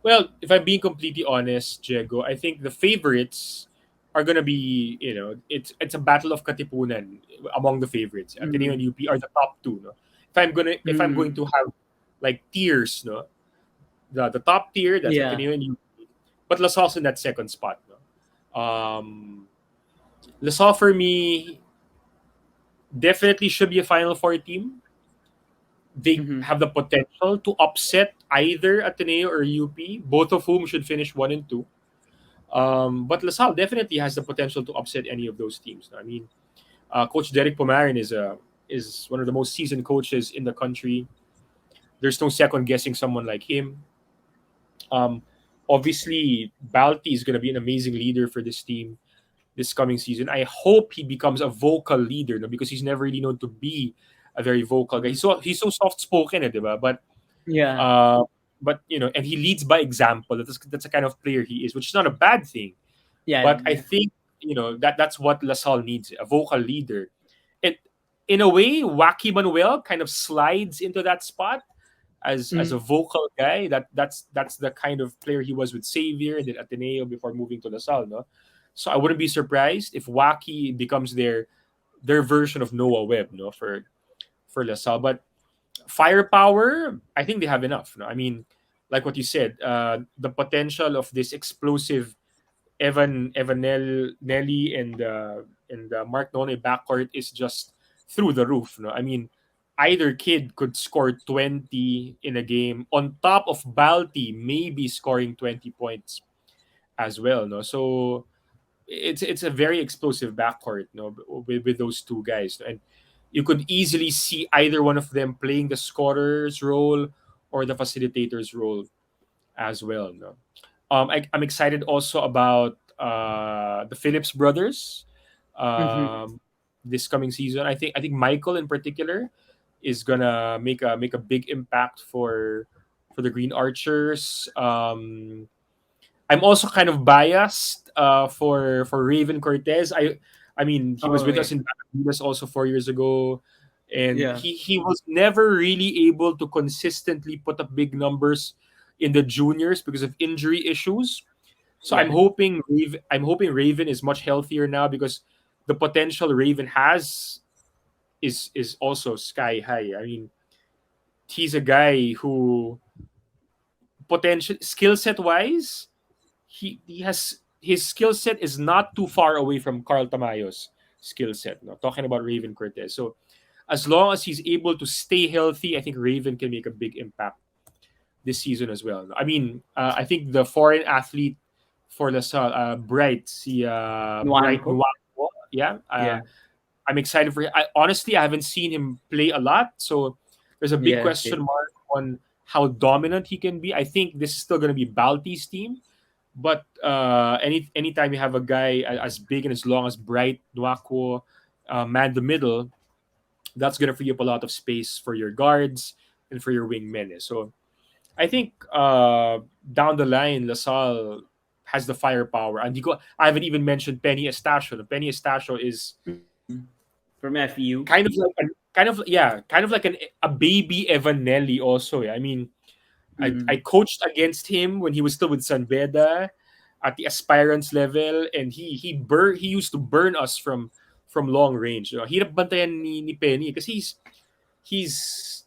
Well, if I'm being completely honest, Diego, I think the favorites are gonna be, it's a battle of katipunan among the favorites. Ateneo and Mm. UP are the top two, no. If I'm going Mm. to have like tiers, no, the top tier, that's Yeah. Ateneo and UP, but LaSalle's in that second spot, no. LaSalle for me definitely should be a Final Four team. They Mm-hmm. have the potential to upset either Ateneo or UP, both of whom should finish 1 and 2. But LaSalle definitely has the potential to upset any of those teams. I mean, Coach Derek Pomarin is one of the most seasoned coaches in the country. There's no second guessing someone like him. Um, Obviously, Balti is going to be an amazing leader for this team this coming season. I hope he becomes a vocal leader, no, because he's never really known to be a very vocal guy. He's so soft spoken, diba? Yeah. Uh, but and he leads by example. That's the kind of player he is, which is not a bad thing. Yeah. But I think that's what LaSalle needs, a vocal leader. And in a way, Wacky Manuel kind of slides into that spot as a Mm. vocal guy. That's the kind of player he was with Xavier and then Ateneo before moving to LaSalle. No, so I wouldn't be surprised if Wacky becomes their version of Noah Webb. No, for LaSalle, but firepower, I think they have enough. No, I mean, like what you said, the potential of this explosive Nelly and Mark Nonoy backcourt is just through the roof. No, I mean, either kid could score 20 in a game on top of Balti maybe scoring 20 points as well. No, so it's a very explosive backcourt. No, with those two guys, and you could easily see either one of them playing the scorer's role or the facilitator's role as well. No, I'm excited also about the Phillips brothers Mm-hmm. um, this coming season. I think Michael in particular is gonna make a big impact for the Green Archers. I'm also kind of biased for Raven Cortez. I mean he was Oh with us yeah. in Batangas also 4 years ago, and Yeah. he was never really able to consistently put up big numbers in the juniors because of injury issues. So Yeah. I'm hoping Raven is much healthier now because the potential Raven has is also sky high. I mean, he's a guy who potential skill set wise, he has his skill set is not too far away from Carl Tamayo's skill set. No, talking about Raven Cortez. So as long as he's able to stay healthy, I think Raven can make a big impact this season as well. I mean, I think the foreign athlete for LaSalle, Bright Nuanco. Nwako, yeah, Yeah. I'm excited for. Honestly, I haven't seen him play a lot, so there's a big Yeah. question mark on how dominant he can be. I think this is still going to be Balti's team, but anytime you have a guy as big and as long as Bright Nwako, man the middle, that's going to free up a lot of space for your guards and for your wingmen. So I think down the line, LaSalle has the firepower. And I haven't even mentioned Penny Estacio. Penny Estacio is Mm. From FU. kind of like a baby Evan Nelly also. Yeah. I mean, I Mm. coached against him when he was still with San Beda at the aspirants level, and he used to burn us from long range. Hirap bantayan ni Penny kasi he's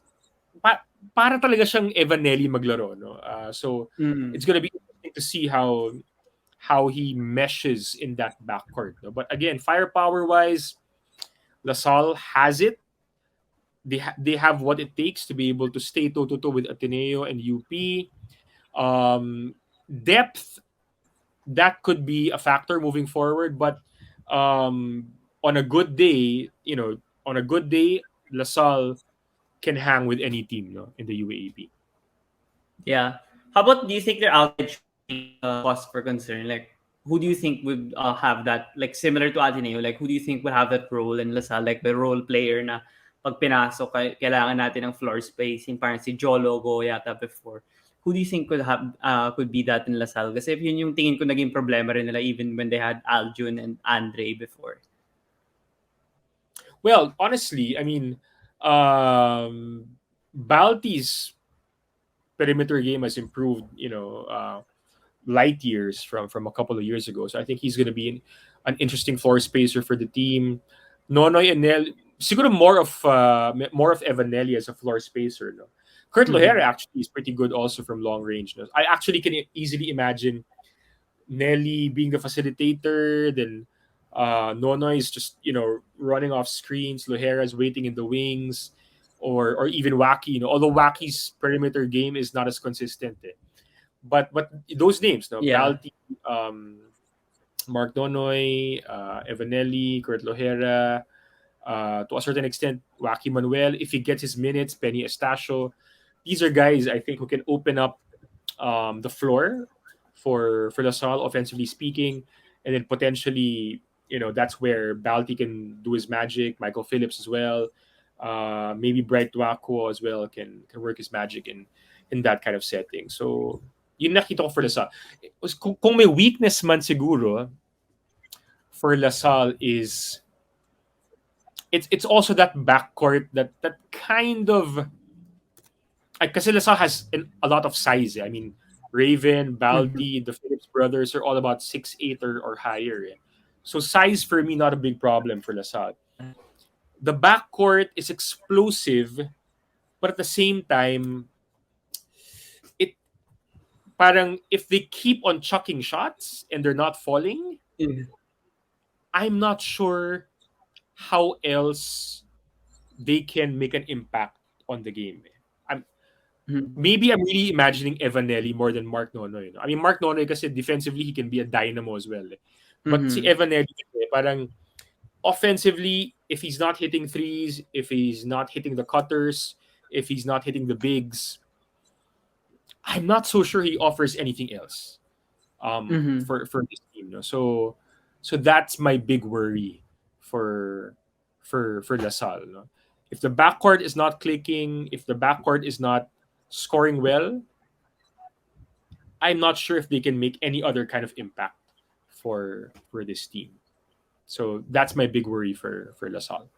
para talaga siyang Evanelli maglaro, no? So Mm. it's gonna be interesting to see how he meshes in that backcourt. No? But again, firepower wise, LaSalle has it. They have what it takes to be able to stay toe to toe with Ateneo and UP. Depth, that could be a factor moving forward, but on a good day, LaSalle can hang with any team, no, in the UAAP. Yeah. How about, do you think their outside shooting cause for concern? Like, who do you think would have that, like, similar to Ateneo? Like, who do you think would have that role in LaSalle? Like, the role player na pag pinasok, kailangan natin ng floor spacing, parang si Jologo yata before. Who do you think could be that in LaSalle? Kasi yun yung tingin ko naging problema rin nila even when they had Aljun and Andre before. Well, honestly, I mean, Balti's perimeter game has improved, light years from a couple of years ago. So I think he's going to be an interesting floor spacer for the team. Nonoy and Nelle, siguro more of Evanelli as a floor spacer. No? Kurt Loher Mm-hmm. actually is pretty good also from long range. No? I actually can easily imagine Nelly being the facilitator, then Nonoy is just running off screens. Lohera is waiting in the wings, or even Wacky. Although Wacky's perimeter game is not as consistent, but those names, no, Yeah. Balti, Mark Nonoy, Evanelli, Kurt Lohera, to a certain extent, Wacky Manuel, if he gets his minutes, Penny Estacio. These are guys I think who can open up the floor for LaSalle, offensively speaking, and then potentially, that's where Balti can do his magic. Michael Phillips as well, maybe Bright Dwako as well can work his magic in that kind of setting. So yun nakita ko for LaSalle. Kung may weakness man siguro for LaSalle is it's also that backcourt that kind of kasi LaSalle has a lot of size. I mean, Raven, Mm-hmm. Balti, the Phillips brothers are all about 6'8" or higher. So size for me not a big problem for LaSalle. Yeah. The backcourt is explosive, but at the same time, it parang if they keep on chucking shots and they're not falling, Mm-hmm. I'm not sure how else they can make an impact on the game. I'm maybe I'm really imagining Evanelli more than Mark Nonoy. I mean, Mark Nonoy kasi defensively he can be a dynamo as well. But si Mm-hmm. Evanelli parang offensively, if he's not hitting threes, if he's not hitting the cutters, if he's not hitting the bigs, I'm not so sure he offers anything else Mm-hmm. for this team. No? So that's my big worry for for LaSalle. No? If the backcourt is not clicking, if the backcourt is not scoring well, I'm not sure if they can make any other kind of impact for this team. So that's my big worry for LaSalle.